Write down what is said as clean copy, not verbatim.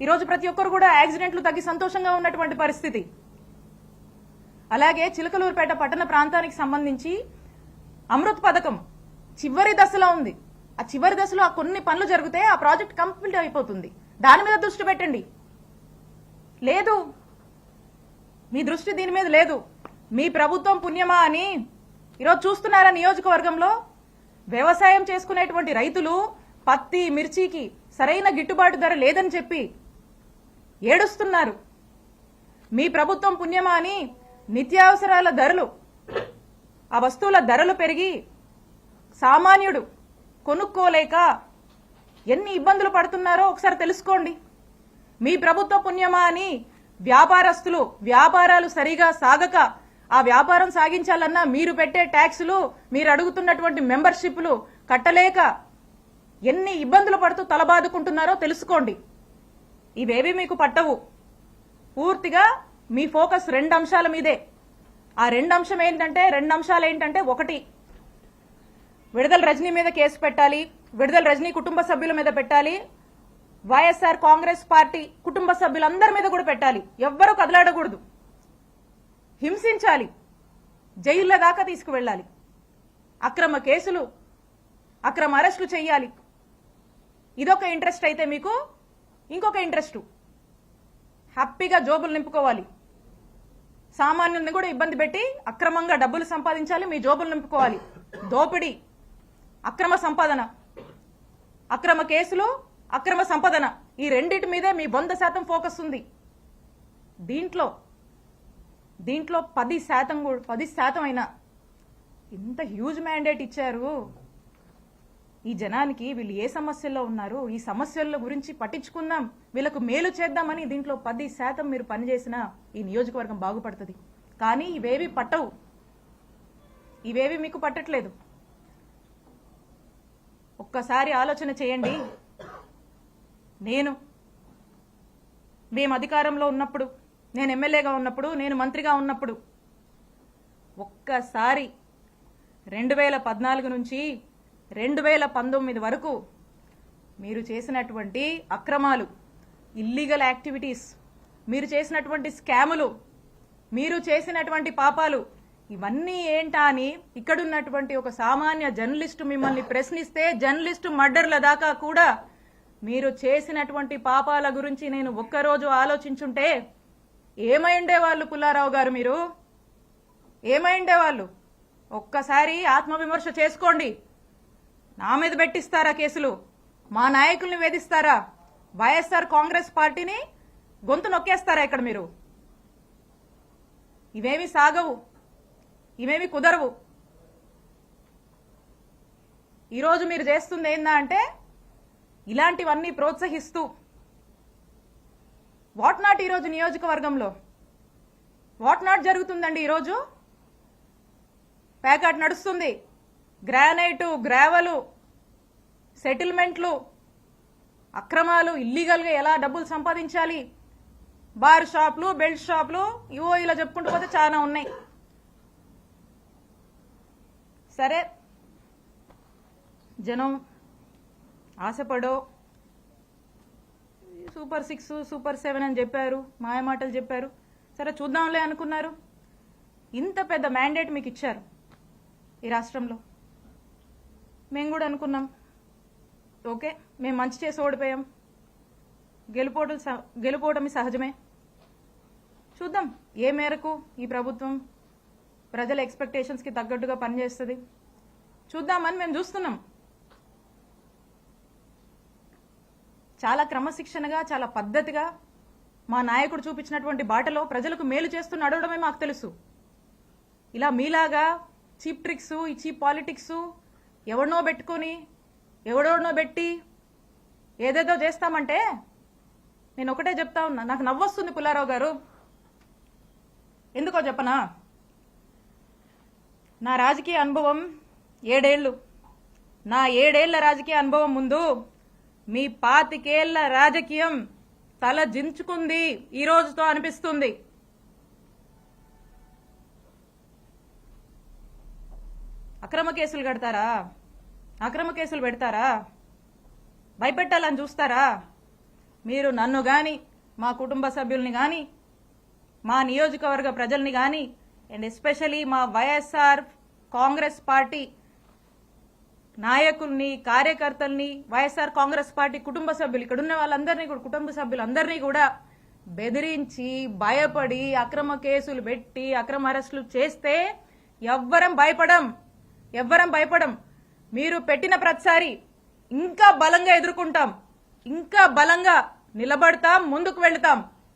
ఈరోజు ప్రతి ఒక్కరు కూడా యాక్సిడెంట్లు తగ్గి సంతోషంగా ఉన్నటువంటి పరిస్థితి. అలాగే చిలకలూరుపేట పట్టణ ప్రాంతానికి సంబంధించి అమృత్ పథకం చివరి దశలో ఉంది. ఆ చివరి దశలో కొన్ని పనులు జరిగితే ఆ ప్రాజెక్ట్ కంప్లీట్ అయిపోతుంది. దాని మీద దృష్టి పెట్టండి. లేదు, మీ దృష్టి దీని మీద లేదు. మీ ప్రభుత్వం పుణ్యమా అని ఈరోజు చూస్తున్నారా నియోజకవర్గంలో వ్యవసాయం చేసుకునేటువంటి రైతులు పత్తి మిర్చికి సరైన గిట్టుబాటు ధర లేదని చెప్పి ఏడుస్తున్నారు. మీ ప్రభుత్వం పుణ్యమా అని నిత్యావసరాల ధరలు, ఆ వస్తువుల ధరలు పెరిగి సామాన్యుడు కొనుక్కోలేక ఎన్ని ఇబ్బందులు పడుతున్నారో ఒకసారి తెలుసుకోండి. మీ ప్రభుత్వ పుణ్యమా అని వ్యాపారస్తులు వ్యాపారాలు సరిగా సాగక ఆ వ్యాపారం సాగించాలన్నా మీరు పెట్టే ట్యాక్సులు, మీరు అడుగుతున్నటువంటి మెంబర్షిప్లు కట్టలేక ఎన్ని ఇబ్బందులు పడుతూ తలబాదుకుంటున్నారో తెలుసుకోండి. ఇవేవి మీకు పట్టవు. పూర్తిగా మీ ఫోకస్ రెండు అంశాల మీదే. ఆ రెండు అంశాలు ఏంటంటే ఒకటి, విడుదల రజనీ మీద కేసు పెట్టాలి, విడుదల రజనీ కుటుంబ సభ్యుల మీద పెట్టాలి, వైఎస్ఆర్ కాంగ్రెస్ పార్టీ కుటుంబ సభ్యులందరి మీద కూడా పెట్టాలి. ఎవ్వరూ కదలాడకూడదు, హింసించాలి, జైళ్ల దాకా తీసుకువెళ్ళాలి, అక్రమ కేసులు, అక్రమ అరెస్టులు చేయాలి. ఇదొక ఇంట్రెస్ట్ అయితే మీకు ఇంకొక ఇంట్రెస్ట్ హ్యాపీగా జోబులు నింపుకోవాలి. సామాన్యుల్ని కూడా ఇబ్బంది పెట్టి అక్రమంగా డబ్బులు సంపాదించాలి, మీ జోబులు నింపుకోవాలి. దోపిడీ, అక్రమ సంపాదన, అక్రమ కేసులు, అక్రమ సంపాదన, ఈ రెండింటి మీదే మీ 100% ఫోకస్ ఉంది. దీంట్లో 10% అయినా ఇంత హ్యూజ్ మ్యాండేట్ ఇచ్చారు ఈ జనానికి. వీళ్ళు ఏ సమస్యల్లో ఉన్నారు, ఈ సమస్యల గురించి పట్టించుకుందాం, వీళ్ళకు మేలు చేద్దామని దీంట్లో 10% మీరు పనిచేసినా ఈ నియోజకవర్గం బాగుపడుతుంది. కానీ ఇవేవి పట్టవు, ఇవేవి మీకు పట్టట్లేదు. ఒక్కసారి ఆలోచన చేయండి. మేము అధికారంలో ఉన్నప్పుడు, నేను ఎమ్మెల్యేగా ఉన్నప్పుడు, నేను మంత్రిగా ఉన్నప్పుడు ఒక్కసారి 2014 నుంచి 2019 వరకు మీరు చేసినటువంటి అక్రమాలు, ఇల్లీగల్ యాక్టివిటీస్, మీరు చేసినటువంటి స్కాములు, మీరు చేసినటువంటి పాపాలు ఇవన్నీ ఏంటా అని ఇక్కడున్నటువంటి ఒక సామాన్య జర్నలిస్టు మిమ్మల్ని ప్రశ్నిస్తే, జర్నలిస్టు మర్డర్ల దాకా కూడా మీరు చేసినటువంటి పాపాల గురించి నేను ఒక్కరోజు ఆలోచించుంటే ఏమై ఉండేవాళ్ళు పుల్లారావు గారు? మీరు ఏమై ఉండేవాళ్ళు? ఒక్కసారి ఆత్మవిమర్శ చేసుకోండి. నా మీద పెట్టిస్తారా కేసులు? మా నాయకుల్ని వేధిస్తారా? వైఎస్ఆర్ కాంగ్రెస్ పార్టీని గొంతు నొక్కేస్తారా ఇక్కడ మీరు? ఇవేమి సాగవు, ఇవేమి కుదరవు. ఈరోజు మీరు చేస్తుంది ఏందా అంటే ఇలాంటివన్నీ ప్రోత్సహిస్తూ వాట్ నాట్ ఈరోజు నియోజకవర్గంలో వాట్ నాట్ జరుగుతుందండి. ఈరోజు ప్యాకెట్ నడుస్తుంది, గ్రానైటు, గ్రావెలు, సెటిల్మెంట్లు, అక్రమాలు, ఇల్లీగల్గా ఎలా డబ్బులు సంపాదించాలి, బార్ షాపులు, బెల్ట్ షాపులు, ఇవో ఇలా చెప్పుకుంటూ పోతే చాలా ఉన్నాయి. సరే, జనం ఆశపడో సూపర్ 6, సూపర్ 7 అని చెప్పారు, మాయమాటలు చెప్పారు. సరే చూద్దాంలే అనుకున్నారు. ఇంత పెద్ద మ్యాండేట్ మీకు ఇచ్చారు ఈ రాష్ట్రంలో. మేము కూడా అనుకున్నాం, ఓకే మేము మంచి చేసి ఓడిపోయాం, గెలుపోవటమి సహజమే, చూద్దాం ఏ మేరకు ఈ ప్రభుత్వం ప్రజల ఎక్స్పెక్టేషన్స్కి తగ్గట్టుగా పనిచేస్తుంది చూద్దామని మేము చూస్తున్నాం. చాలా క్రమశిక్షణగా, చాలా పద్ధతిగా మా నాయకుడు చూపించినటువంటి బాటలో ప్రజలకు మేలు చేస్తూ నడవడమే మాకు తెలుసు. ఇలా మీలాగా చీప్ ట్రిక్స్, ఈ చీప్ పాలిటిక్స్, ఎవడనో పెట్టుకొని ఎవడోనో పెట్టి ఏదేదో చేస్తామంటే నేను ఒకటే చెప్తా ఉన్నా. నాకు నవ్వొస్తుంది పుల్లారావు గారు. ఎందుకో చెప్పనా? నా రాజకీయ అనుభవం 7 ఏళ్ళు. నా 7 ఏళ్ల రాజకీయ అనుభవం ముందు మీ 25 ఏళ్ల రాజకీయం తల జించుకుంది ఈ రోజుతో అనిపిస్తుంది. అక్రమ కేసులు కడతారా? అక్రమ కేసులు పెడతారా? భయపెట్టాలని చూస్తారా? మీరు నన్ను గాని మా కుటుంబ సభ్యుల్ని గాని మా నియోజకవర్గ ప్రజల్ని గాని అండ్ ఎస్పెషలీ మా వైఎస్ఆర్ కాంగ్రెస్ పార్టీ నాయకుల్ని కార్యకర్తల్ని వైఎస్ఆర్ కాంగ్రెస్ పార్టీ కుటుంబ సభ్యులు ఇక్కడ ఉన్న వాళ్ళందరినీ కూడా కుటుంబ సభ్యులందరినీ కూడా బెదిరించి భయపడి అక్రమ కేసులు పెట్టి అక్రమ అరెస్టులు చేస్తే ఎవ్వరం భయపడం మీరు పెట్టిన ప్రతిసారి ఇంకా బలంగా ఎదుర్కొంటాం ఇంకా బలంగా నిలబడతాం ముందుకు వెళ్తాం